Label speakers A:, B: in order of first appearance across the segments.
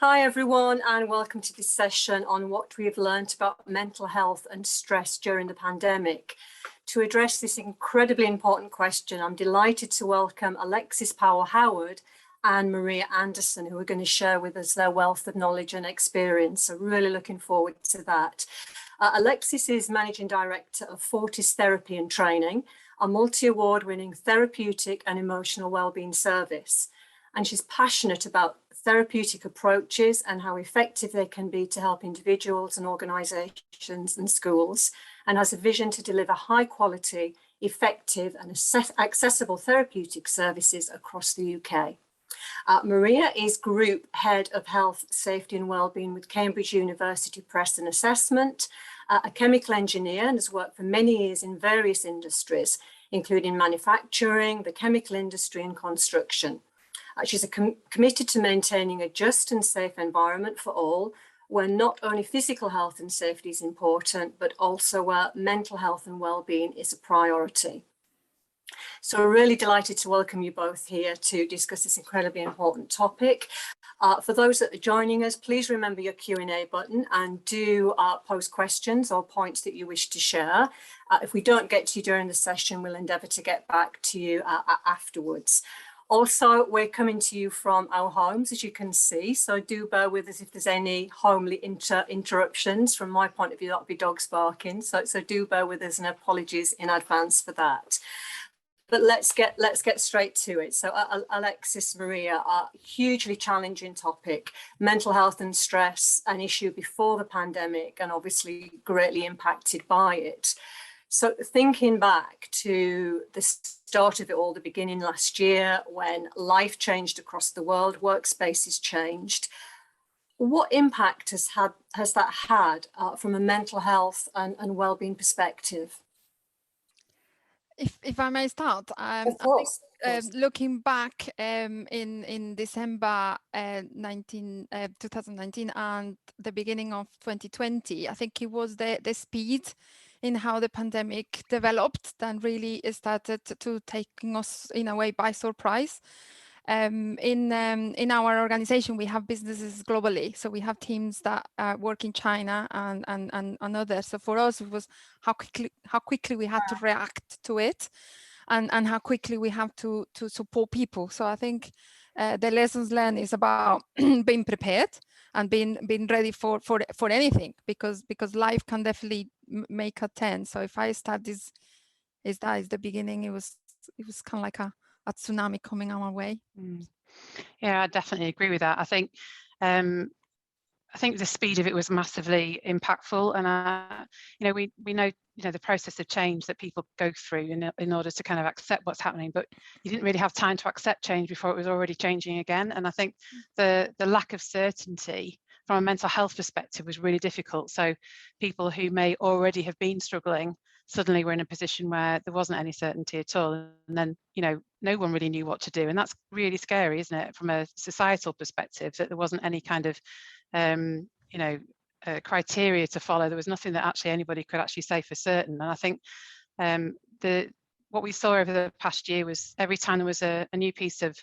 A: Hi everyone, and welcome to this session on what we've learned about mental health and stress during the pandemic. To address this incredibly important question, I'm delighted to welcome Alexis Powell-Howard and Maria Anderson, who are going to share with us their wealth of knowledge and experience. So really looking forward to that. Alexis is Managing Director of Fortis Therapy and Training, a multi-award winning therapeutic and emotional wellbeing service. And she's passionate about therapeutic approaches and how effective they can be to help individuals and organisations and schools, and has a vision to deliver high quality, effective and accessible therapeutic services across the UK. Maria is Group Head of Health, Safety and Wellbeing with Cambridge University Press and Assessment, a chemical engineer, and has worked for many years in various industries, including manufacturing, the chemical industry and construction. She's committed to maintaining a just and safe environment for all, where not only physical health and safety is important, but also where mental health and well-being is a priority. So we're really delighted to welcome you both here to discuss this incredibly important topic. For those that are joining us, please remember your Q&A button and do post questions or points that you wish to share. If we don't get to you during the session, we'll endeavour to get back to you afterwards. Also, we're coming to you from our homes, as you can see, so do bear with us if there's any homely interruptions. From my point of view, that would be dogs barking, so do bear with us and apologies in advance for that. But let's get straight to it. So Alexis, Maria, a hugely challenging topic, mental health and stress, an issue before the pandemic and obviously greatly impacted by it. So thinking back to the start of it all, the beginning last year, when life changed across the world, workspaces changed, what impact has that had from a mental health and wellbeing perspective?
B: If I may start, I think, looking back in December 2019 and the beginning of 2020, I think it was the speed in how the pandemic developed that really started to taking us in a way by surprise. In our organization, we have businesses globally, so we have teams that work in China and others. So for us, it was how quickly we had to react to it, and how quickly we have to support people. So I think the lessons learned is about being prepared and being ready for anything, because life can definitely make a turn. So if I start this, is the beginning, it was kind of like a tsunami coming our way.
C: Yeah, I definitely agree with that. I think the speed of it was massively impactful, and we know the process of change that people go through in order to kind of accept what's happening, but you didn't really have time to accept change before it was already changing again. And I think the lack of certainty from a mental health perspective was really difficult. So people who may already have been struggling suddenly were in a position where there wasn't any certainty at all, and then no one really knew what to do. And that's really scary, isn't it, from a societal perspective, that there wasn't any kind of criteria to follow. There was nothing that actually anybody could actually say for certain. And I think what we saw over the past year was every time there was a new piece of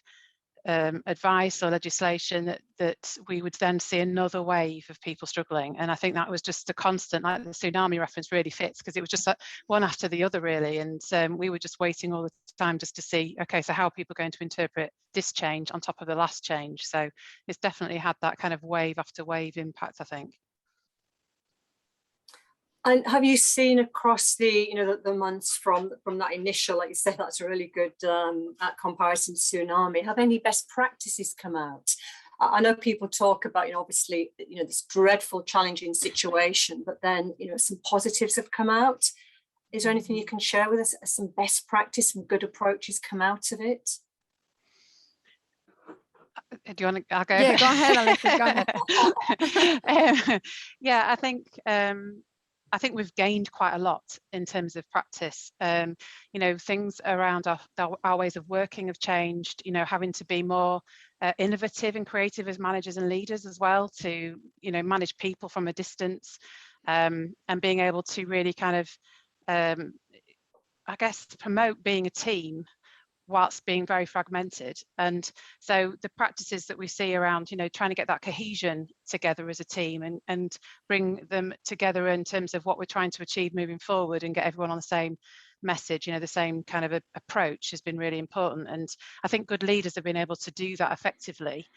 C: advice or legislation, that we would then see another wave of people struggling. And I think that was just a constant, like the tsunami reference really fits, because it was just one after the other really. And we were just waiting all the time just to see, okay, so how are people going to interpret this change on top of the last change? So it's definitely had that kind of wave after wave impact, I think.
A: And have you seen across the months from that initial, like you said, that's a really good comparison to tsunami, have any best practices come out? I know people talk about, obviously, this dreadful, challenging situation, but then, some positives have come out. Is there anything you can share with us, some best practice, some good approaches come out of it?
C: Do you want to? I'll go.
B: Yeah, go ahead, Alexis. Go ahead.
C: Yeah, I think we've gained quite a lot in terms of practice. Things around our ways of working have changed, having to be more innovative and creative as managers and leaders as well, to, manage people from a distance, and being able to really kind of, promote being a team whilst being very fragmented. And so the practices that we see around, you know, trying to get that cohesion together as a team and bring them together in terms of what we're trying to achieve moving forward and get everyone on the same message, you know, the same kind of approach has been really important. And I think good leaders have been able to do that effectively,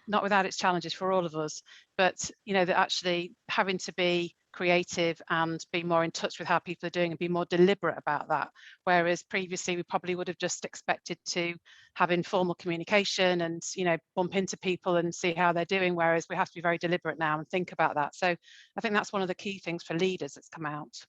C: not without its challenges for all of us, but, you know, that actually having to be creative and be more in touch with how people are doing and be more deliberate about that. Whereas previously we probably would have just expected to have informal communication and, you know, bump into people and see how they're doing, whereas we have to be very deliberate now and think about that. So I think that's one of the key things for leaders that's come out.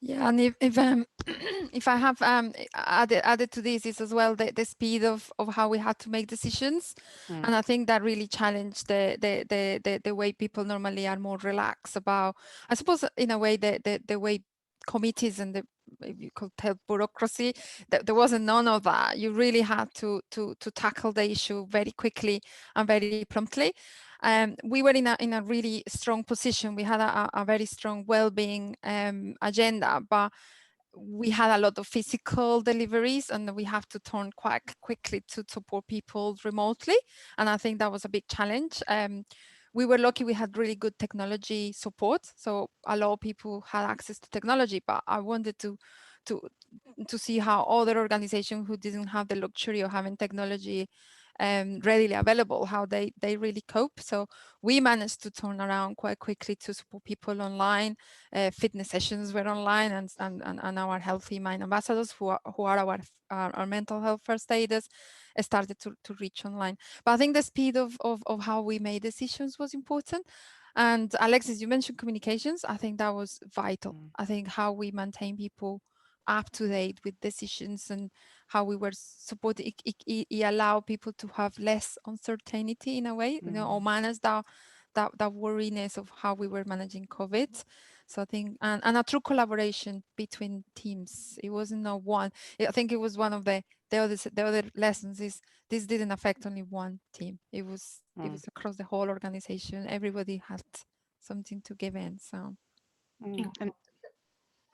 B: Yeah, and if if I have added to this is as well the speed of how we had to make decisions, and I think that really challenged the way people normally are more relaxed about, I suppose, in a way the way committees and the, if you could tell, bureaucracy, that there wasn't none of that. You really had to tackle the issue very quickly and very promptly. We were in a really strong position. We had a very strong well-being agenda, but we had a lot of physical deliveries and we have to turn quite quickly to support people remotely. And I think that was a big challenge. We were lucky we had really good technology support. So a lot of people had access to technology, but I wanted to see how other organizations who didn't have the luxury of having technology readily available, how they really cope. So we managed to turn around quite quickly to support people online. Fitness sessions were online, and our Healthy Mind ambassadors, who are our mental health first aiders, started to reach online. But I think the speed of how we made decisions was important. And Alexis, you mentioned communications. I think that was vital. I think how we maintain people up to date with decisions and how we were supported, it allowed people to have less uncertainty in a way, you know, or manage that worriness of how we were managing COVID. So I think, and a true collaboration between teams. It wasn't no one. I think it was one of the other lessons is this didn't affect only one team. It was across the whole organization. Everybody had something to give in. So.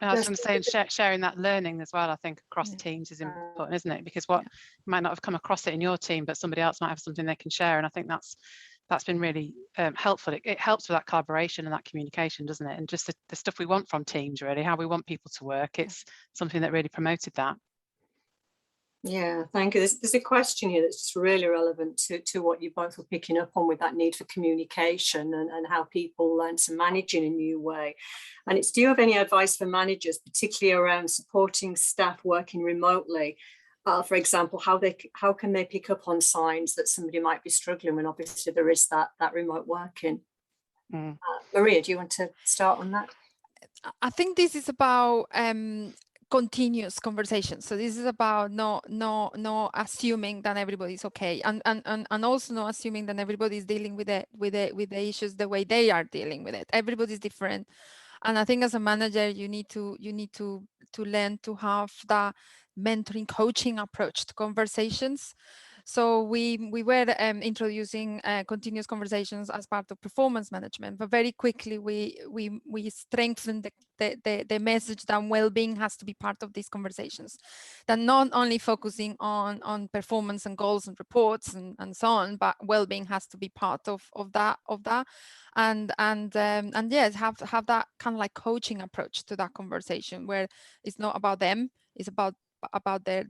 C: And I was going to say, sharing that learning as well, I think across teams is important, isn't it? Because what you might not have come across it in your team, but somebody else might have something they can share. And I think that's been really helpful. It helps with that collaboration and that communication, doesn't it? And just the stuff we want from teams, really, how we want people to work. It's something that really promoted that.
A: Yeah, thank you. There's a question here that's just really relevant to what you both were picking up on with that need for communication and how people learn to manage in a new way. And it's, do you have any advice for managers, particularly around supporting staff working remotely? For example, how can they pick up on signs that somebody might be struggling when obviously there is that remote working? Maria, do you want to start on that?
B: I think this is about continuous conversation. So this is about not assuming that everybody's okay, and also not assuming that everybody's dealing with the issues the way they are dealing with it. Everybody's different, and I think as a manager you need to learn to have that mentoring, coaching approach to conversations. So we were introducing continuous conversations as part of performance management, but very quickly we strengthened the message that well-being has to be part of these conversations. That not only focusing on performance and goals and reports and so on, but well-being has to be part of that. And yes, have that kind of like coaching approach to that conversation where it's not about them, it's about their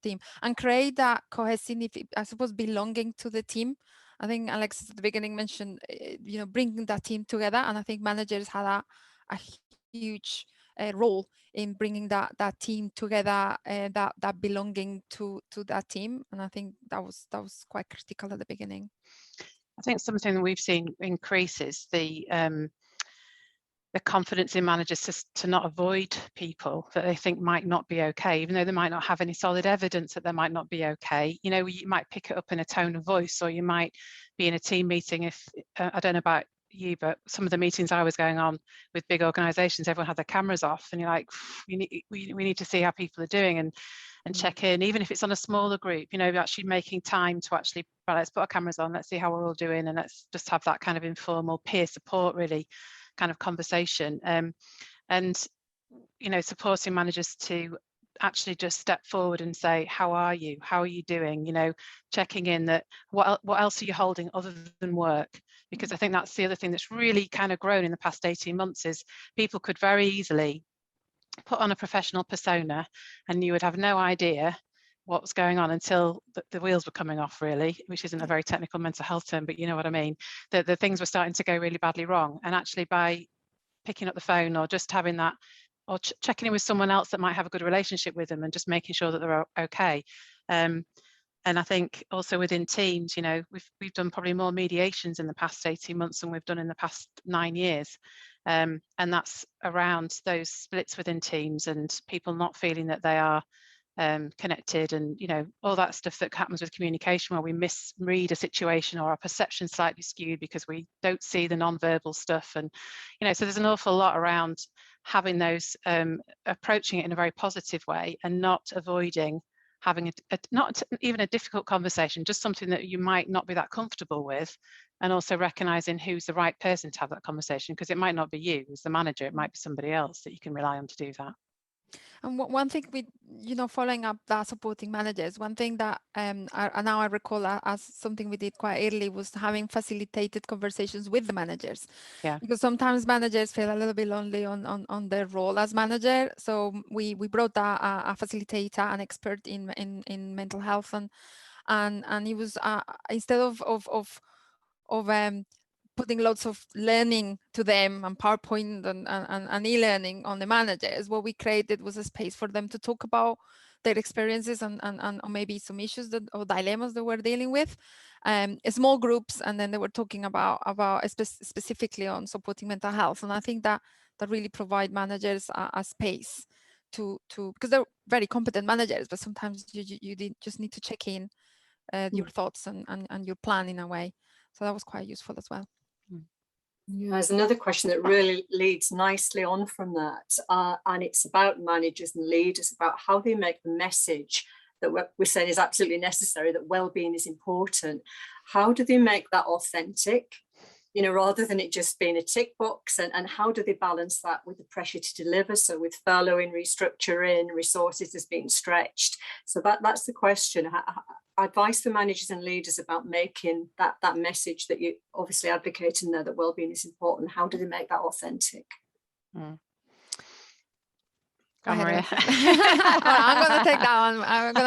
B: team, and create that cohesive, I suppose, belonging to the team. I think Alexis at the beginning mentioned, bringing that team together, and I think managers had a huge role in bringing that team together, that belonging to that team, and I think that was quite critical at the beginning.
C: I think something that we've seen increases the confidence in managers to not avoid people that they think might not be okay, even though they might not have any solid evidence that they might not be okay. You know, you might pick it up in a tone of voice, or you might be in a team meeting. If I don't know about you, but some of the meetings I was going on with big organizations, everyone had their cameras off, and you're like, we need to see how people are doing and check in, even if it's on a smaller group, actually making time to actually, right, let's put our cameras on, let's see how we're all doing, and let's just have that kind of informal peer support, really kind of conversation, and supporting managers to actually just step forward and say, how are you? How are you doing? You know, checking in that what else are you holding other than work? Because I think that's the other thing that's really kind of grown in the past 18 months is people could very easily put on a professional persona and you would have no idea what was going on until the wheels were coming off, really, which isn't a very technical mental health term, but you know what I mean, that the things were starting to go really badly wrong. And actually by picking up the phone or just having that, or checking in with someone else that might have a good relationship with them and just making sure that they're okay. And I think also within teams, you know, we've done probably more mediations in the past 18 months than we've done in the past 9 years. And that's around those splits within teams and people not feeling that they are connected, and you know, all that stuff that happens with communication where we misread a situation or our perception slightly skewed because we don't see the non-verbal stuff. And you know, so there's an awful lot around having those approaching it in a very positive way and not avoiding having not even a difficult conversation, just something that you might not be that comfortable with, and also recognizing who's the right person to have that conversation, because it might not be you as the manager, it might be somebody else that you can rely on to do that.
B: And one thing we, you know, following up that supporting managers, one thing that now I recall as something we did quite early was having facilitated conversations with the managers.
C: Yeah.
B: Because sometimes managers feel a little bit lonely on their role as manager. So we brought a facilitator, an expert in mental health, and it was instead of putting lots of learning to them and PowerPoint and e-learning on the managers, what we created was a space for them to talk about their experiences and maybe some issues or dilemmas that we're dealing with, small groups, and then they were talking about specifically on supporting mental health. And I think that really provide managers a space to because they're very competent managers, but sometimes you just need to check in your thoughts and your plan in a way. So that was quite useful as well.
A: Yeah, there's another question that really leads nicely on from that, and it's about managers and leaders, about how they make the message that we're saying is absolutely necessary, that well-being is important. How do they make that authentic, you know, rather than it just being a tick box, and how do they balance that with the pressure to deliver? So with furloughing, restructuring, resources is being stretched. So that's the question. Advice for managers and leaders about making that message that you obviously advocating there, that well-being is important. How do they make that authentic?
B: Go ahead, Maria. I'm going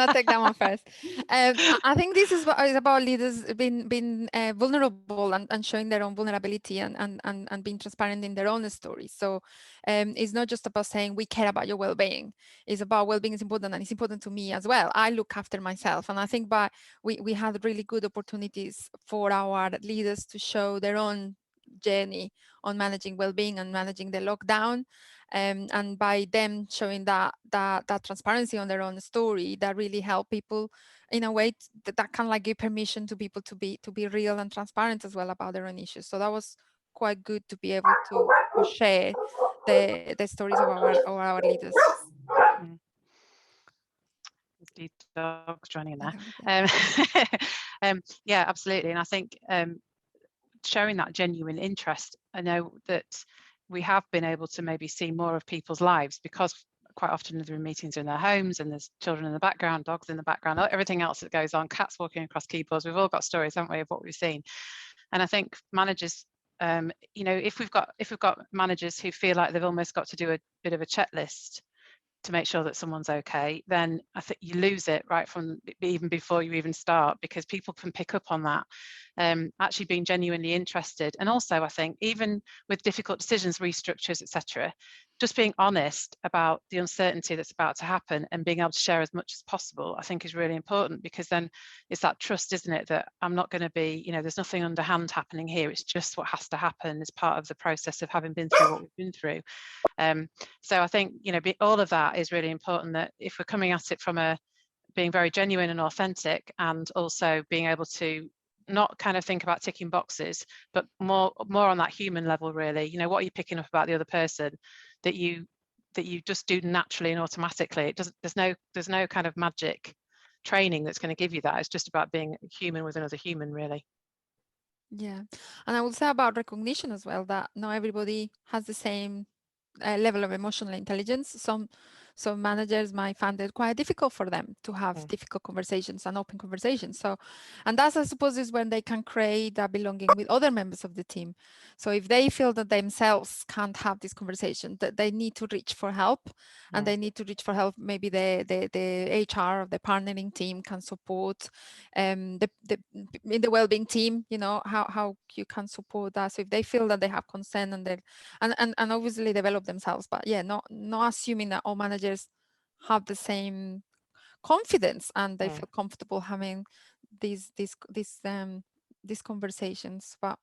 B: to take that one first. I think this is about leaders being vulnerable and showing their own vulnerability and being transparent in their own stories. So it's not just about saying we care about your well-being. It's about well-being is important, and it's important to me as well. I look after myself, and I think we had really good opportunities for our leaders to show their own journey on managing well-being and managing the lockdown. And by them showing that transparency on their own story, that really help people in a way that can like give permission to people to be real and transparent as well about their own issues. So that was quite good to be able to share the stories of our leaders.
C: The dogs joining in there. Yeah, absolutely. And I think showing that genuine interest, I know that we have been able to maybe see more of people's lives, because quite often the meetings are in their homes and there's children in the background, dogs in the background, everything else that goes on, cats walking across keyboards. We've all got stories, haven't we, of what we've seen. And I think managers, you know, if we've got managers who feel like they've almost got to do a bit of a checklist to make sure that someone's okay, then I think you lose it right from even before you even start, because people can pick up on that. Actually being genuinely interested, and also I think even with difficult decisions, restructures, etc., just being honest about the uncertainty that's about to happen and being able to share as much as possible, I think is really important, because then it's that trust, isn't it, that I'm not going to be, you know, there's nothing underhand happening here, it's just what has to happen as part of the process of having been through what we've been through. So I think, you know, all of that is really important, that if we're coming at it from being very genuine and authentic, and also being able to not kind of think about ticking boxes, but more on that human level, really. You know, what are you picking up about the other person that you just do naturally and automatically? There's no kind of magic training that's going to give you that. It's just about being human with another human, really.
B: Yeah, and I would say about recognition as well, that not everybody has the same level of emotional intelligence. So managers might find it quite difficult for them to have
C: Mm.
B: difficult conversations and open conversations. So, and that's, I suppose, is when they can create a belonging with other members of the team. So if they feel that themselves can't have this conversation, that they need to reach for help, and they need to reach for help. Maybe the HR or the partnering team can support in the wellbeing team, you know, how you can support that. So if they feel that they have consent and they and obviously develop themselves, but yeah, not assuming that all managers have the same confidence and they feel comfortable having these conversations. But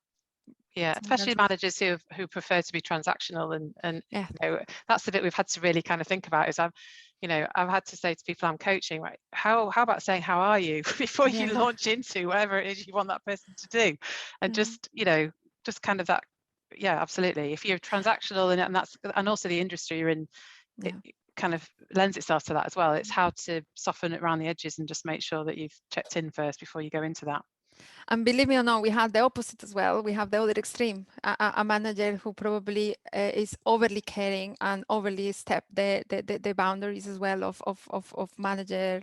C: yeah, especially managers who prefer to be transactional, and
B: yeah,
C: you know, that's the bit we've had to really kind of think about. Is I've had to say to people I'm coaching, right, how about saying how are you before you launch into whatever it is you want that person to do, and just kind of that. Yeah, absolutely. If you're transactional and also the industry you're in, it kind of lends itself to that as well. It's how to soften it around the edges and just make sure that you've checked in first before you go into that.
B: And believe me or not, we have the opposite as well. We have the other extreme, a manager who probably is overly caring and overly step the boundaries as well of manager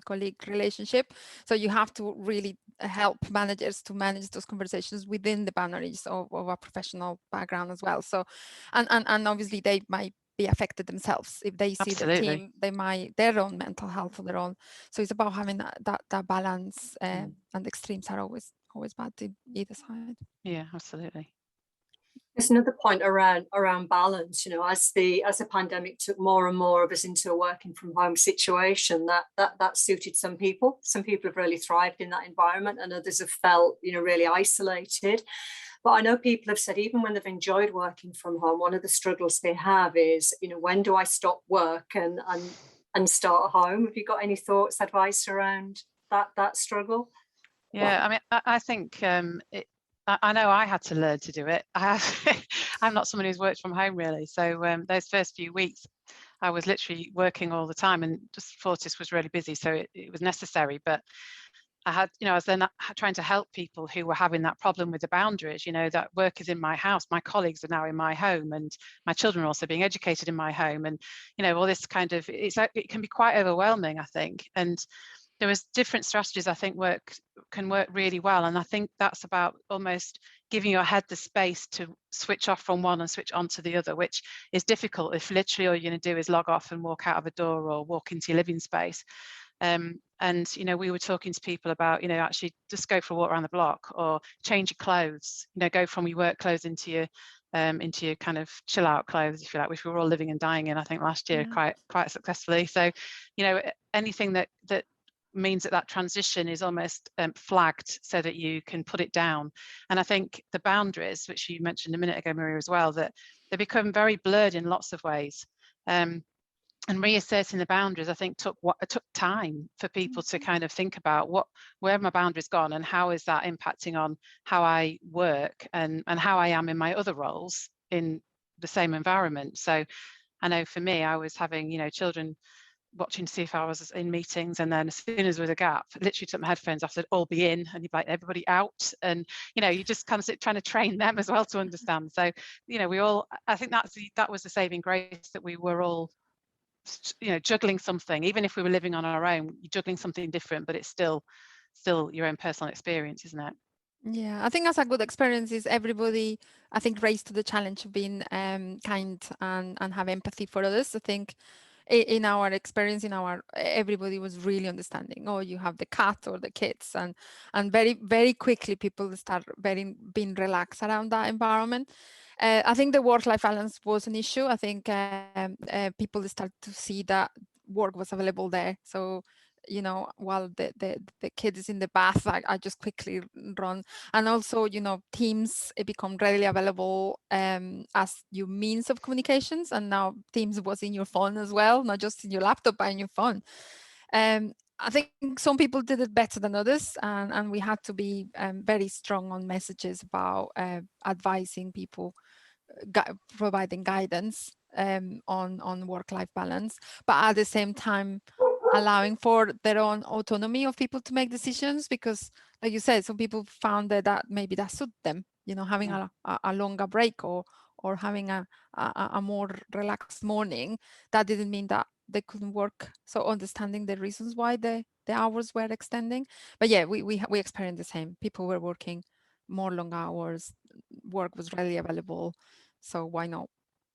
B: colleague relationship. So you have to really help managers to manage those conversations within the boundaries of a professional background as well. So, and obviously they might be affected themselves if they see the team, they might their own mental health of their own. So it's about having that balance, and the extremes are always bad to either side.
C: Yeah, absolutely.
A: There's another point around balance. You know, as the pandemic took more and more of us into a working from home situation, that suited some people. Some people have really thrived in that environment, and others have felt, you know, really isolated. But I know people have said even when they've enjoyed working from home, one of the struggles they have is, you know, when do I stop work and start at home? Have you got any thoughts, advice around that struggle?
C: Yeah, I mean, I think I know I had to learn to do it. I'm not someone who's worked from home really. So those first few weeks, I was literally working all the time, and just Fortis was really busy, so it was necessary. But I was then trying to help people who were having that problem with the boundaries. You know, that work is in my house, my colleagues are now in my home, and my children are also being educated in my home, and you know, all this kind of it can be quite overwhelming, I think. And there was different strategies I think can work really well, and I think that's about almost giving your head the space to switch off from one and switch on to the other, which is difficult if literally all you're going to do is log off and walk out of a door or walk into your living space. And you know, we were talking to people about, you know, actually just go for a walk around the block or change your clothes, you know, go from your work clothes into your kind of chill out clothes, if you like, which we were all living and dying in, I think, last year quite successfully. So, you know, anything that means that transition is almost flagged so that you can put it down. And I think the boundaries, which you mentioned a minute ago, Maria, as well, that they become very blurred in lots of ways. And reasserting the boundaries, I think, took time for people to kind of think about where have my boundaries gone and how is that impacting on how I work and how I am in my other roles in the same environment. So I know for me, I was having, you know, children watching to see if I was in meetings, and then as soon as there was a gap, literally took my headphones off, said all be in, and you'd be like, everybody out, and you know, you just kind of trying to train them as well to understand. So, you know, I think that was the saving grace, that we were all, you know, juggling something. Even if we were living on our own, you're juggling something different, but it's still your own personal experience, isn't it?
B: Yeah, I think that's a good experience. Is everybody, I think, raised to the challenge of being kind and have empathy for others. I think in our experience, everybody was really understanding. Oh, you have the cat or the kids, and very, very quickly people start being relaxed around that environment. I think the work-life balance was an issue. I think people start to see that work was available there. So, you know, while the kid is in the bath, I just quickly run. And also, you know, Teams, it become readily available as your means of communications. And now Teams was in your phone as well, not just in your laptop, but in your phone. I think some people did it better than others, and we had to be very strong on messages about advising people, providing guidance on work-life balance, but at the same time allowing for their own autonomy of people to make decisions, because like you said, some people found that maybe that suit them, you know, having a longer break or having a more relaxed morning. That didn't mean that they couldn't work. So understanding the reasons why the hours were extending. But yeah, we experienced the same. People were working more long hours, work was readily available. So why not?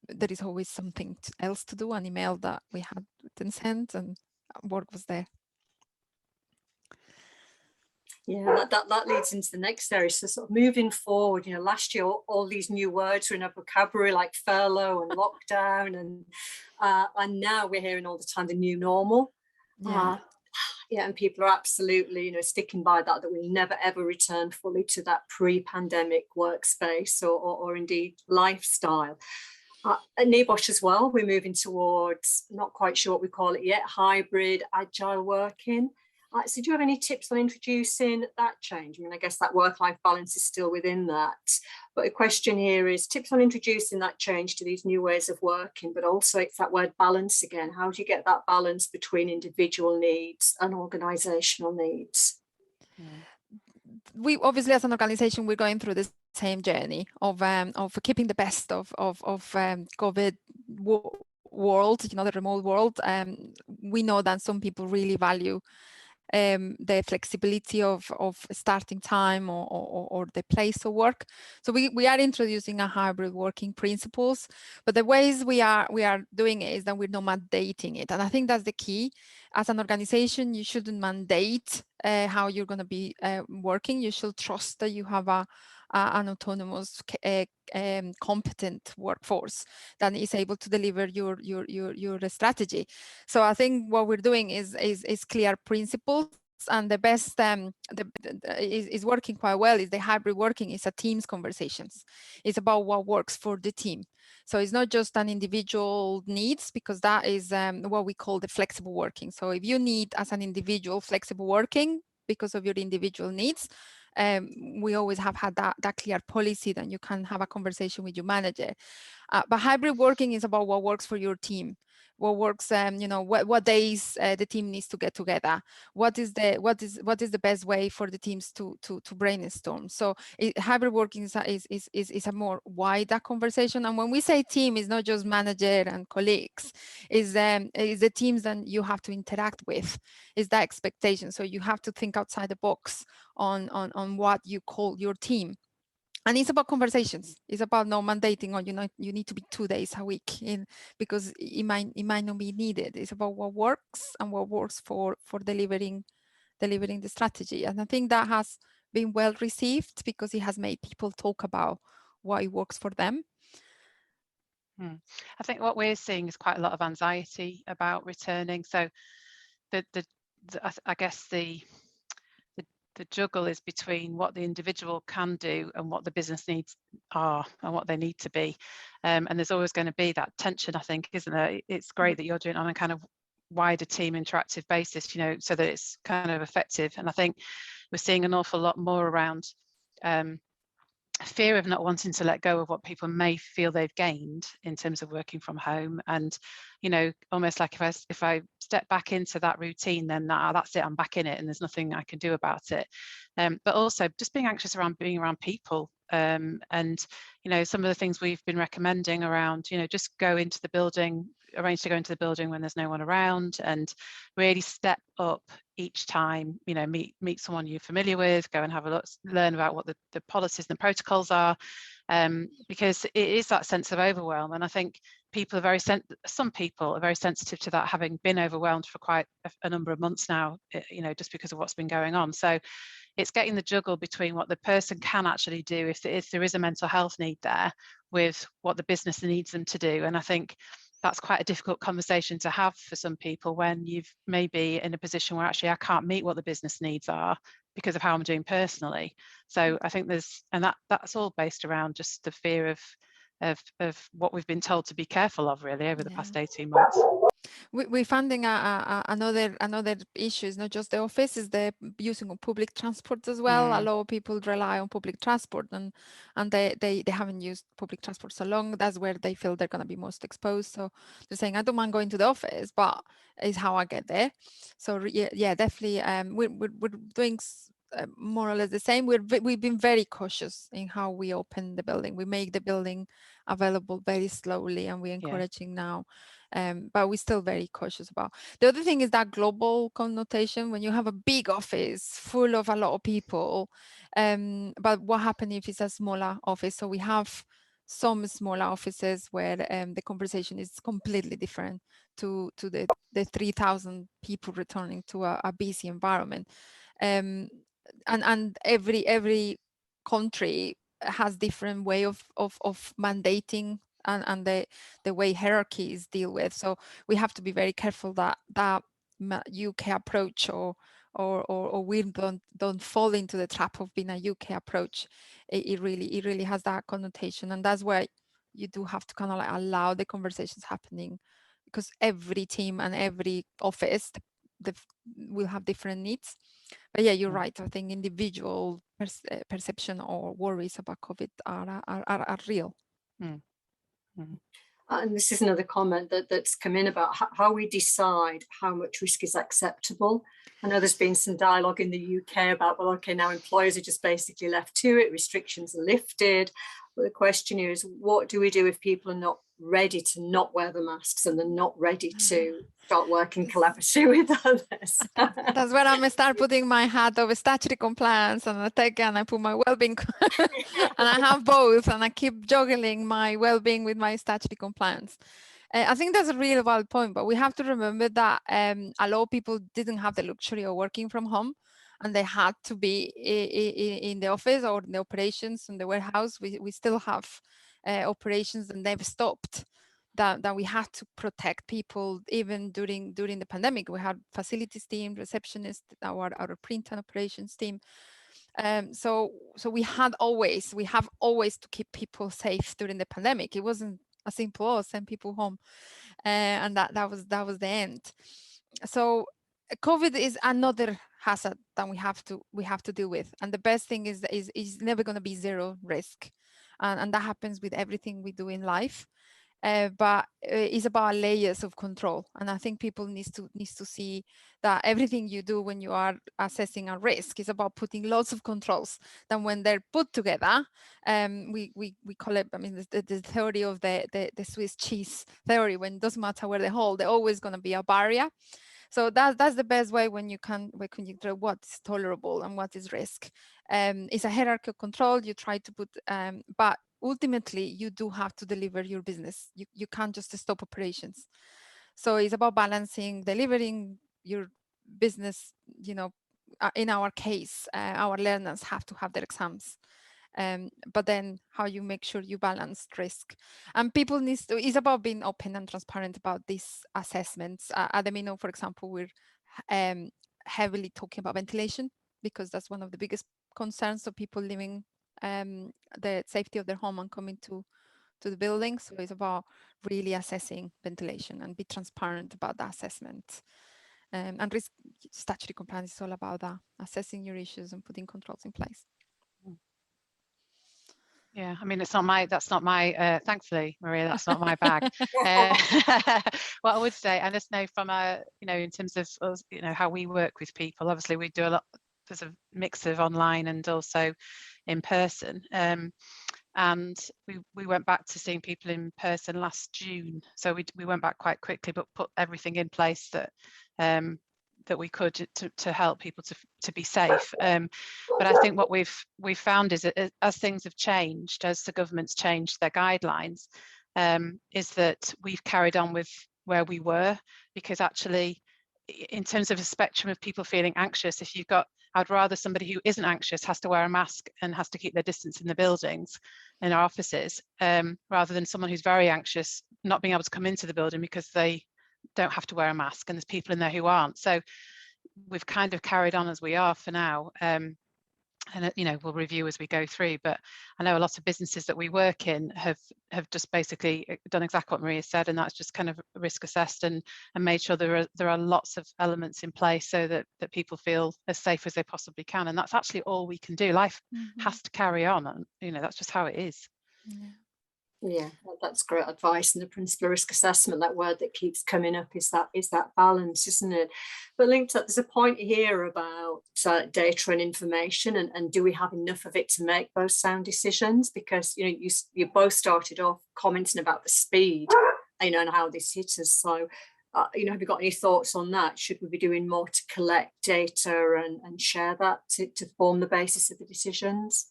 B: There is always something else to do, an email that we had didn't send, and work was there.
A: Yeah, that leads into the next area. So sort of moving forward, last year all these new words were in our vocabulary, like furlough and lockdown, and now we're hearing all the time the new normal.
B: Yeah.
A: Yeah, and people are absolutely, sticking by that we never ever return fully to that pre-pandemic workspace or indeed lifestyle. At NEBOSH as well, we're moving towards, not quite sure what we call it yet, hybrid, agile working. So do you have any tips on introducing that change? I mean, I guess that work-life balance is still within that. But a question here is tips on introducing that change to these new ways of working, but also it's that word balance again. How do you get that balance between individual needs and organisational needs?
B: We obviously, as an organisation, we're going through this same journey of keeping the best of COVID world, the remote world. We know that some people really value the flexibility of starting time or the place of work. So we are introducing a hybrid working principles, but the ways we are doing it is that we're not mandating it. And I think that's the key. As an organization, you shouldn't mandate how you're going to be working. You should trust that you have an autonomous, competent workforce that is able to deliver your strategy. So I think what we're doing is clear principles, and the best is working quite well is the hybrid working is a team's conversations. It's about what works for the team. So it's not just an individual needs, because that is what we call the flexible working. So if you need as an individual flexible working because of your individual needs, we always have had that clear policy that you can have a conversation with your manager. But hybrid working is about what works for your team. What works, what days the team needs to get together. What is the best way for the teams to brainstorm? So hybrid working is a more wider conversation. And when we say team, it's not just manager and colleagues. Is the teams that you have to interact with. Is that expectation? So you have to think outside the box on what you call your team. And it's about conversations. It's about no mandating, or you need to be 2 days a week because it might not be needed. It's about what works and what works for delivering the strategy. And I think that has been well received because it has made people talk about why it works for them.
C: I think what we're seeing is quite a lot of anxiety about returning. So I guess the juggle is between what the individual can do and what the business needs are and what they need to be. And there's always going to be that tension, I think, isn't there? It's great that you're doing it on a kind of wider team interactive basis, so that it's kind of effective. And I think we're seeing an awful lot more around fear of not wanting to let go of what people may feel they've gained in terms of working from home. And almost like if I step back into that routine, then that's it, I'm back in it and there's nothing I can do about it. But also just being anxious around being around people, and some of the things we've been recommending around just go into the building, arrange to go into the building when there's no one around, and really step up each time, meet someone you're familiar with, go and have a look, learn about what the policies and the protocols are, because it is that sense of overwhelm. And I think some people are very sensitive to that, having been overwhelmed for quite a number of months now, just because of what's been going on. So it's getting the juggle between what the person can actually do if there is a mental health need there, with what the business needs them to do. And I think that's quite a difficult conversation to have for some people when you've maybe in a position where actually I can't meet what the business needs are because of how I'm doing personally. So I think that's all based around just the fear of what we've been told to be careful of, really, over the past 18 months.
B: We're finding another issue is not just the office, is the using of public transport as well. A lot of people rely on public transport, and they haven't used public transport so long. That's where they feel they're going to be most exposed. So they're saying, I don't mind going to the office, but it's how I get there. So yeah, definitely, we're doing more or less the same. We've been very cautious in how we open the building. We make the building available very slowly, and we're encouraging now, but we're still very cautious about. The other thing is that global connotation. When you have a big office full of a lot of people, but what happens if it's a smaller office? So we have some smaller offices where the conversation is completely different to the 3,000 people returning to a busy environment. And every country has different way of mandating and the way hierarchies deal with. So we have to be very careful that UK approach or we don't fall into the trap of being a UK approach. It really has that connotation, and that's why you do have to kind of like allow the conversations happening, because every team and every office will have different needs. But yeah, you're right. I think individual perception or worries about COVID are real.
A: And this is another comment that's come in about how we decide how much risk is acceptable. I know there's been some dialogue in the UK about, well, okay, now employers are just basically left to it, restrictions are lifted. But the question here is, what do we do if people are not ready to not wear the masks and they're not ready to start working collaboratively with others?
B: That's when I'm start putting my hat of statutory compliance and I put my well-being and I have both, and I keep juggling my well-being with my statutory compliance. I think that's a really valid point, but we have to remember that a lot of people didn't have the luxury of working from home, and they had to be in the office or in the operations in the warehouse. We still have operations, and they've stopped. That we had to protect people even during the pandemic. We had facilities team, receptionists, our print and operations team. So we have always to keep people safe during the pandemic. It wasn't as simple as send people home, and that was the end. So COVID is another hazard that we have to deal with, and the best thing is never going to be zero risk, and that happens with everything we do in life. But it's about layers of control, and I think people needs to see that everything you do when you are assessing a risk is about putting lots of controls. Then when they're put together, we call it, I mean, the theory of the Swiss cheese theory. When it doesn't matter where they hold, they're always going to be a barrier. So that's the best way when you can consider what is tolerable and what is risk. It's a hierarchy of control. You try to put, but ultimately you do have to deliver your business. You can't just stop operations. So it's about balancing, delivering your business. You know, in our case, our learners have to have their exams. But then how you make sure you balance risk, and people it's about being open and transparent about these assessments. At the Mino, for example, we're heavily talking about ventilation, because that's one of the biggest concerns of people living the safety of their home and coming to the building. So it's about really assessing ventilation and be transparent about the assessment. And risk statutory compliance is all about that, assessing your issues and putting controls in place.
C: Yeah, I mean, that's not my, thankfully, Maria, that's not my bag. What I would say, and just know from in terms of us, how we work with people, obviously we do a lot, there's a mix of online and also in person. And we went back to seeing people in person last June. So we went back quite quickly, but put everything in place that we could to help people to be safe. But I think what we've found is that as things have changed, as the government's changed their guidelines, is that we've carried on with where we were, because actually in terms of a spectrum of people feeling anxious, I'd rather somebody who isn't anxious has to wear a mask and has to keep their distance in the buildings, in our offices, rather than someone who's very anxious not being able to come into the building because they don't have to wear a mask and there's people in there who aren't. So we've kind of carried on as we are for now, and we'll review as we go through. But I know a lot of businesses that we work in have just basically done exactly what Maria said, and that's just kind of risk assessed and made sure there are lots of elements in place so that people feel as safe as they possibly can. And that's actually all we can do. Life has to carry on, and that's just how it is.
A: Yeah, that's great advice. And the principle of risk assessment, that word that keeps coming up, is that balance, isn't it? But linked to that, there's a point here about data and information, and do we have enough of it to make those sound decisions? Because you both started off commenting about the speed, and how this hit us. So have you got any thoughts on that? Should we be doing more to collect data and share that to form the basis of the decisions?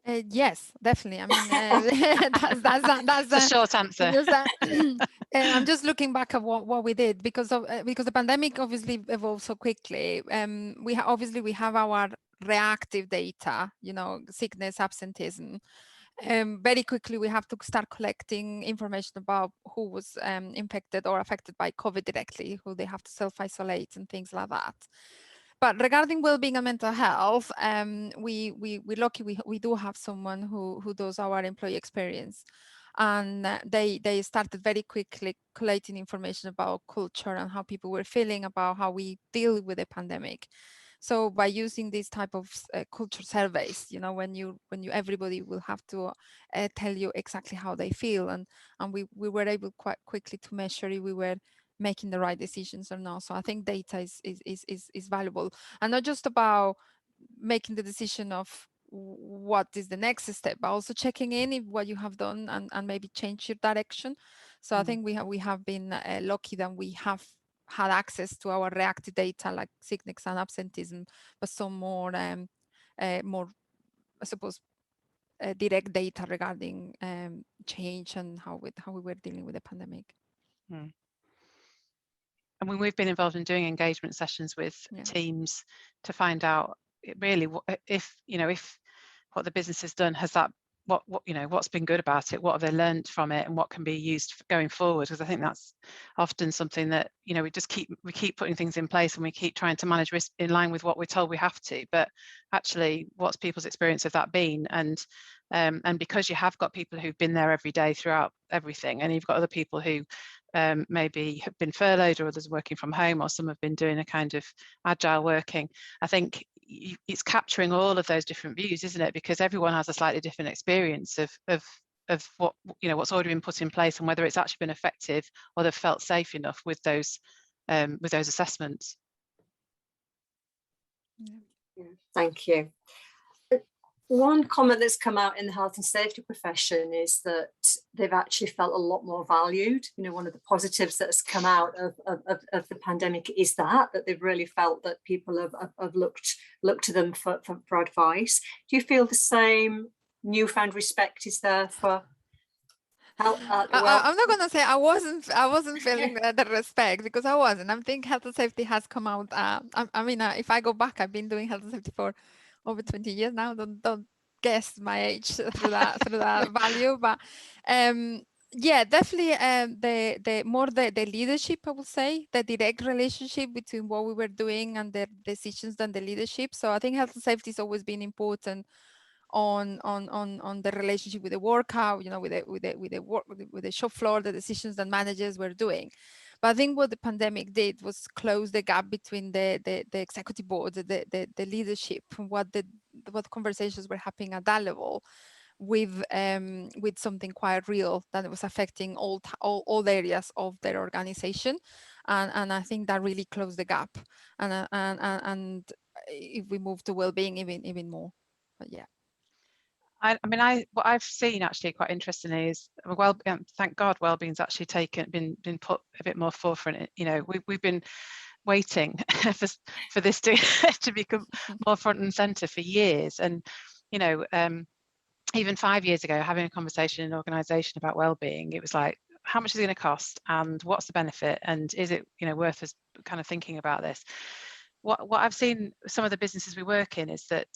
B: Yes, definitely. I mean, that's
C: a short answer.
B: I'm just looking back at what we did because the pandemic obviously evolved so quickly. We have our reactive data, sickness, absenteeism. Very quickly, we have to start collecting information about who was infected or affected by COVID directly, who they have to self-isolate and things like that. But regarding well-being and mental health, we're lucky we do have someone who does our employee experience, and they started very quickly collating information about culture and how people were feeling about how we deal with the pandemic. So by using these type of culture surveys, when everybody will have to tell you exactly how they feel, and we were able quite quickly to measure if we were making the right decisions or not. So I think data is valuable, and not just about making the decision of what is the next step, but also checking in if what you have done and maybe change your direction. So I think we have been lucky that we have had access to our reactive data like sickness and absenteeism, but some more I suppose direct data regarding change and how we were dealing with the pandemic.
C: And when we've been involved in doing engagement sessions with teams to find out really if what the business has done, has that what's been good about it, what have they learned from it, and what can be used going forward, because I think that's often something that we keep putting things in place and we keep trying to manage risk in line with what we're told we have to, but actually what's people's experience of that been? And because you have got people who've been there every day throughout everything, and you've got other people who maybe have been furloughed, or others working from home, or some have been doing a kind of agile working. I think it's capturing all of those different views, isn't it? Because everyone has a slightly different experience of what what's already been put in place, and whether it's actually been effective or they've felt safe enough with those assessments.
A: Thank you. One comment that's come out in the health and safety profession is that they've actually felt a lot more valued. One of the positives that has come out of the pandemic is that they've really felt that people have looked to them for advice. Do you feel the same newfound respect is there for health?
B: I'm not going to say I wasn't feeling the respect, because I wasn't. I think health and safety has come out. If I go back, I've been doing health and safety for over 20 years now. Don't guess my age through that value, but yeah, definitely the leadership, I would say, the direct relationship between what we were doing and the decisions and the leadership. So I think health and safety has always been important on the relationship with the workout, with the shop floor, the decisions that managers were doing. But I think what the pandemic did was close the gap between the executive board, the leadership, what conversations were happening at that level, with something quite real that was affecting all areas of their organization, and I think that really closed the gap, and if we move to well-being, even more. But yeah.
C: What I've seen actually quite interestingly is, thank God, wellbeing's actually been put a bit more forefront. We've been waiting for this to become more front and centre for years, and even 5 years ago, having a conversation in an organisation about wellbeing, it was like, how much is it going to cost, and what's the benefit, and is it worth us kind of thinking about this? What I've seen some of the businesses we work in is that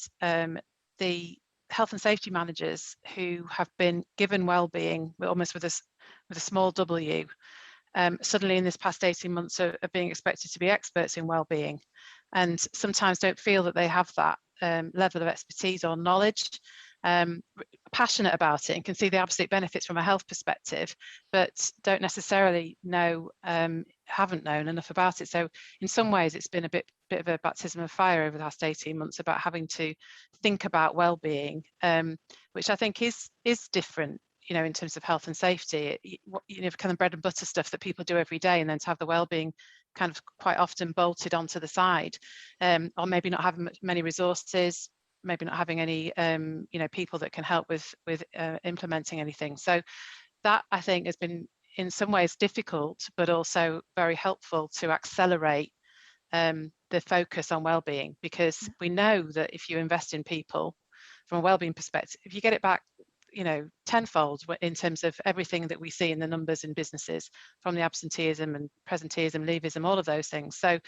C: the health and safety managers who have been given wellbeing almost with a small W, suddenly in this past 18 months are being expected to be experts in wellbeing, and sometimes don't feel that they have that level of expertise or knowledge, passionate about it and can see the absolute benefits from a health perspective, but don't necessarily know, haven't known enough about it. So in some ways it's been a bit of a baptism of fire over the last 18 months about having to think about well-being which I think is different, you know, in terms of health and safety. You know, kind of bread and butter stuff that people do every day, and then to have the wellbeing kind of quite often bolted onto the side, or maybe not having many resources, maybe not having any you know, people that can help with implementing anything. So that, I think, has been in some ways difficult, but also very helpful to accelerate the focus on wellbeing, because we know that if you invest in people from a wellbeing perspective, if you get it back, you know, tenfold in terms of everything that we see in the numbers in businesses, from the absenteeism and presenteeism, leavism, all of those things. So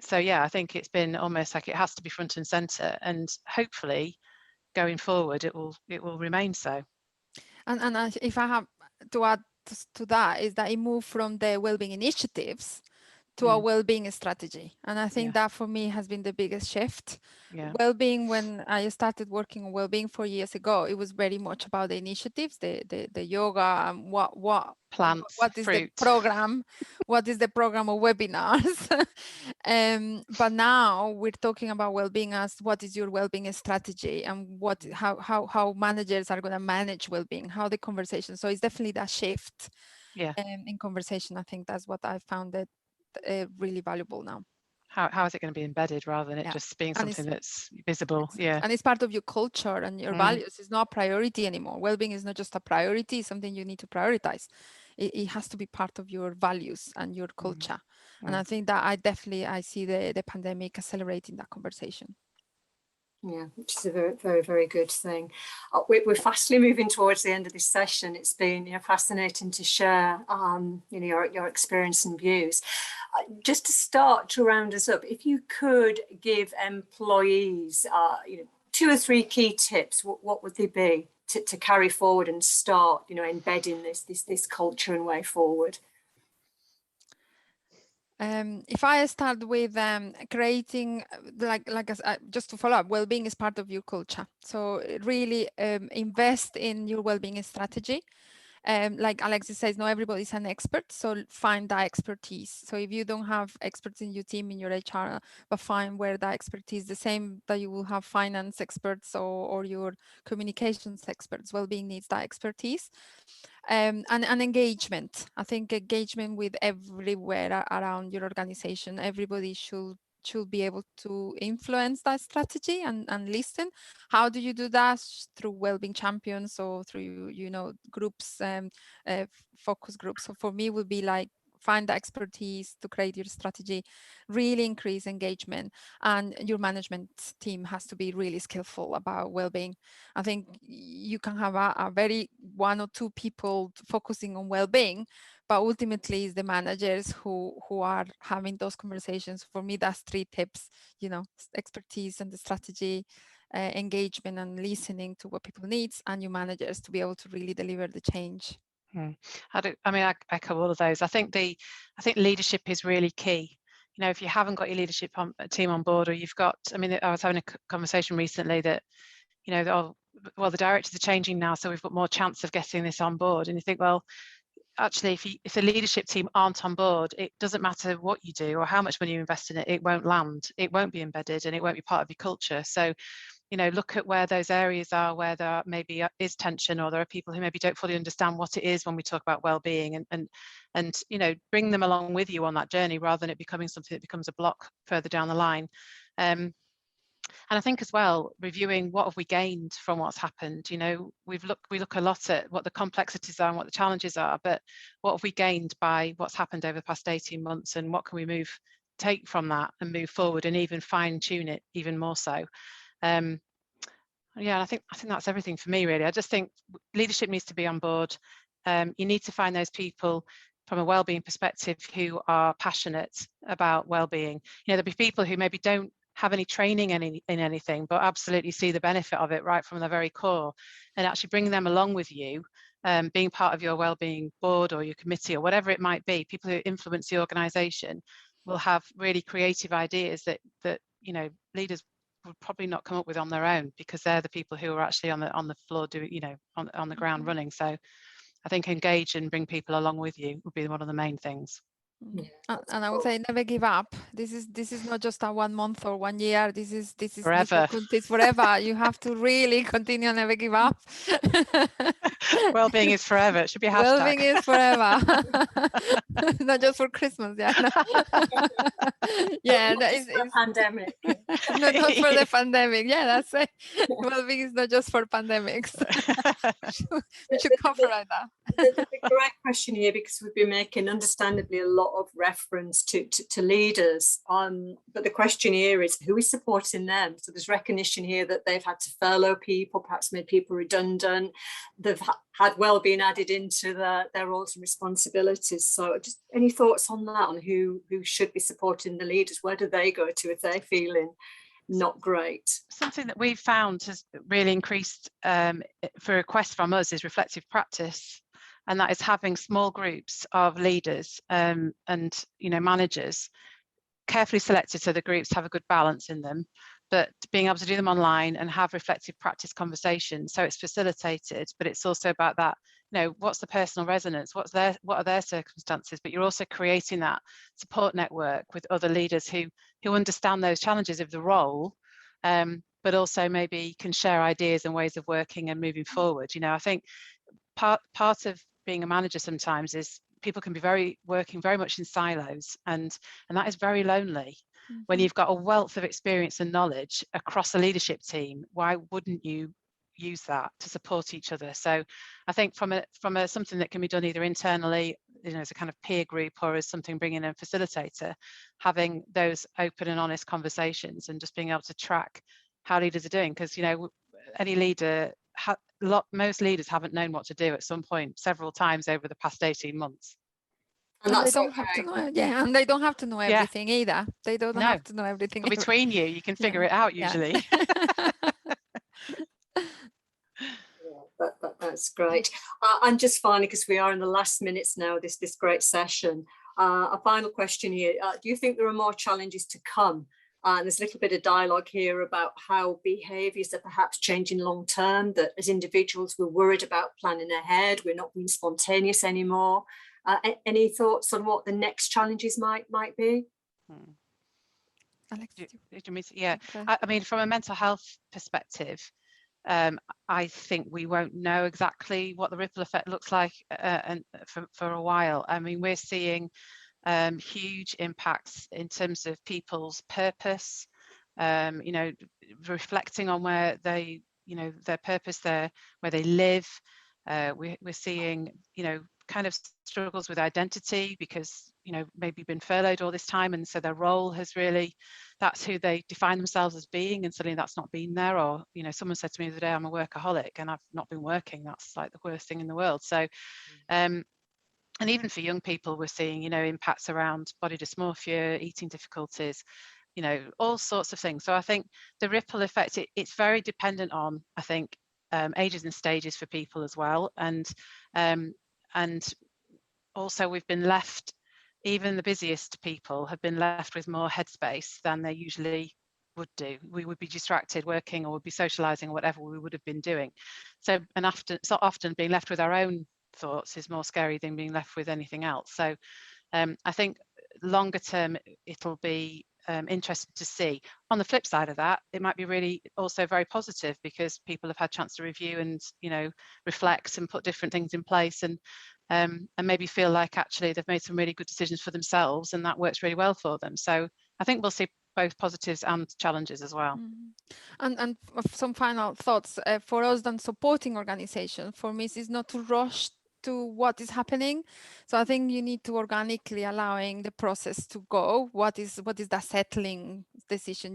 C: so yeah, I think it's been almost like it has to be front and center, and hopefully going forward it will remain so.
B: And if I have to add to that, is that it moved from the wellbeing initiatives to a well-being strategy, and I think that for me has been the biggest shift. Well-being, when I started working on well-being 4 years ago, it was very much about the initiatives, the yoga, and what
C: plants,
B: what is
C: fruit.
B: the program, what is the program of webinars. But now we're talking about well-being as what is your well-being strategy, and what how managers are going to manage well-being, how the conversation. So it's definitely that shift in conversation. I think that's what I found it really valuable now.
C: How is it going to be embedded rather than it just being something that's visible? And
B: it's part of your culture and your values. It's not a priority anymore. Well-being is not just a priority, it's something you need to prioritize. It has to be part of your values and your culture. And I think that I see the pandemic accelerating that conversation.
A: Yeah, which is a very, very, very good thing. We're fastly moving towards the end of this session. It's been, you know, fascinating to share, you know, your experience and views. Just to start, to round us up, if you could give employees, you know, 2 or 3 key tips, what would they be to carry forward and start, you know, embedding this culture and way forward?
B: If I start with creating, just to follow up, well-being is part of your culture. So really invest in your well-being strategy. Like Alexis says, not everybody's an expert, so find that expertise. So if you don't have experts in your team, in your HR, but find where that expertise, the same that you will have finance experts or your communications experts, well-being needs that expertise. And engagement. I think engagement with everywhere around your organization. Everybody should be able to influence that strategy and listen. How do you do that? Through wellbeing champions or through, you know, groups, focus groups. So for me, it would be like, find the expertise to create your strategy, really increase engagement, and your management team has to be really skillful about well-being. I think you can have a very 1 or 2 people focusing on well-being, but ultimately it's the managers who are having those conversations. For me, that's 3 tips, you know, expertise and the strategy, engagement and listening to what people need, and your managers to be able to really deliver the change.
C: I echo all of those. I think leadership is really key. You know, if you haven't got your leadership team on board, or you've got, I was having a conversation recently that, you know, the directors are changing now, so we've got more chance of getting this on board. And you think, well, actually, if the leadership team aren't on board, it doesn't matter what you do or how much money you invest in it, it won't land, it won't be embedded, and it won't be part of your culture. So, you know, look at where those areas are where there maybe is tension, or there are people who maybe don't fully understand what it is when we talk about well-being, and you know, bring them along with you on that journey rather than it becoming something that becomes a block further down the line. And I think as well, reviewing what have we gained from what's happened. You know, we look a lot at what the complexities are and what the challenges are, but what have we gained by what's happened over the past 18 months, and what can we take from that and move forward and even fine tune it even more so. I think that's everything for me, really. I just think leadership needs to be on board. You need to find those people from a wellbeing perspective who are passionate about wellbeing. You know, there'll be people who maybe don't have any training in anything, but absolutely see the benefit of it right from their very core, and actually bring them along with you, being part of your wellbeing board or your committee or whatever it might be. People who influence the organisation will have really creative ideas that you know, leaders would probably not come up with on their own, because they're the people who are actually on the floor doing, you know, on the ground running. So I think engage and bring people along with you would be one of the main things.
A: Yeah,
B: And I would say never give up. This is not just a 1 month or 1 year. This is
C: Forever.
B: It's forever. You have to really continue and never give up.
C: Wellbeing is forever. It should be a hashtag.
B: Wellbeing is forever. Not just for Christmas, yeah. No. Yeah,
A: not just for a pandemic.
B: not for the pandemic. Yeah, that's it. Wellbeing is not just for pandemics. We should cover that.
A: There's a great question here, because we've been making understandably a lot of reference to leaders, but the question here is, who is supporting them? So there's recognition here that they've had to furlough people, perhaps made people redundant. They've had wellbeing added into their roles and responsibilities. So just any thoughts on that, on who should be supporting the leaders? Where do they go to if they're feeling not great?
C: Something that we've found has really increased for requests from us is reflective practice, and that is having small groups of leaders and managers carefully selected so the groups have a good balance in them, but being able to do them online and have reflective practice conversations. So it's facilitated, but it's also about that, what's the personal resonance, what are their circumstances, but you're also creating that support network with other leaders who understand those challenges of the role, but also maybe can share ideas and ways of working and moving forward. I think part of being a manager sometimes is people can be working very much in silos, and that is very lonely. Mm-hmm. When you've got a wealth of experience and knowledge across a leadership team, why wouldn't you use that to support each other? So I think from a something that can be done either internally, as a kind of peer group, or as something bringing in a facilitator, having those open and honest conversations and just being able to track how leaders are doing, because any leader, most leaders haven't known what to do at some point several times over the past 18 months.
A: And
B: they don't have to know, and they don't have to know everything either. They don't have to know everything.
C: But between you can figure it out usually.
A: That's great. And just finally, because we are in the last minutes now, this great session, a final question here. Do you think there are more challenges to come? There's a little bit of dialogue here about how behaviours are perhaps changing long term, that as individuals we're worried about planning ahead, we're not being spontaneous anymore. Any thoughts on what the next challenges might be?
B: Alexis?
C: Yeah, okay. I mean, from a mental health perspective, I think we won't know exactly what the ripple effect looks like and for a while. I mean, we're seeing huge impacts in terms of people's purpose, reflecting on where they, their purpose, where they live. We're seeing, kind of struggles with identity because, maybe been furloughed all this time, and so their role has really, that's who they define themselves as being, and suddenly that's not been there. Or, someone said to me the other day, I'm a workaholic and I've not been working. That's like the worst thing in the world. So, and even for young people, we're seeing, impacts around body dysmorphia, eating difficulties, all sorts of things. So I think the ripple effect, it's very dependent on, I think, ages and stages for people as well. And also we've been left, even the busiest people have been left with more headspace than they usually would do. We would be distracted working, or would be socializing, or whatever we would have been doing. So, and often being left with our own thoughts is more scary than being left with anything else. So I think longer term it'll be interesting to see. On the flip side of that, it might be really also very positive, because people have had a chance to review and reflect and put different things in place, and maybe feel like actually they've made some really good decisions for themselves, and that works really well for them. So I think we'll see both positives and challenges as well.
B: And some final thoughts for us than supporting organizations. For me, is not to rush to what is happening. So I think you need to organically allowing the process to go. What is the settling decision?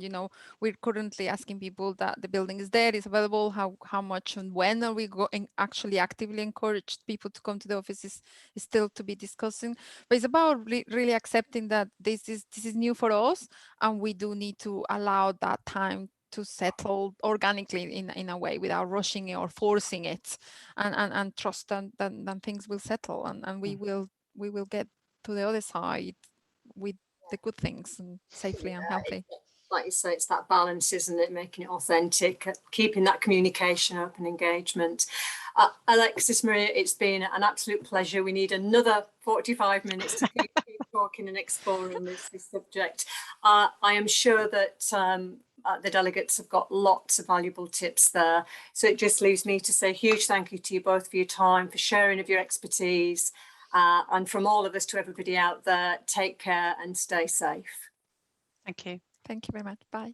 B: We're currently asking people that the building is there, is available, how much and when are we going actually actively encourage people to come to the offices is still to be discussing. But it's about really accepting that this is new for us, and we do need to allow that time to settle organically in a way, without rushing it or forcing it, and trust that things will settle, and we will get to the other side with the good things, and safely and healthy.
A: Like you say, it's that balance, isn't it? Making it authentic, keeping that communication open, engagement. Alexis, Maria, it's been an absolute pleasure. We need another 45 minutes to keep talking and exploring this subject. I am sure that the delegates have got lots of valuable tips there. So it just leaves me to say a huge thank you to you both for your time, for sharing of your expertise, and from all of us to everybody out there, take care and stay safe.
C: Thank you.
B: Thank you very much. Bye.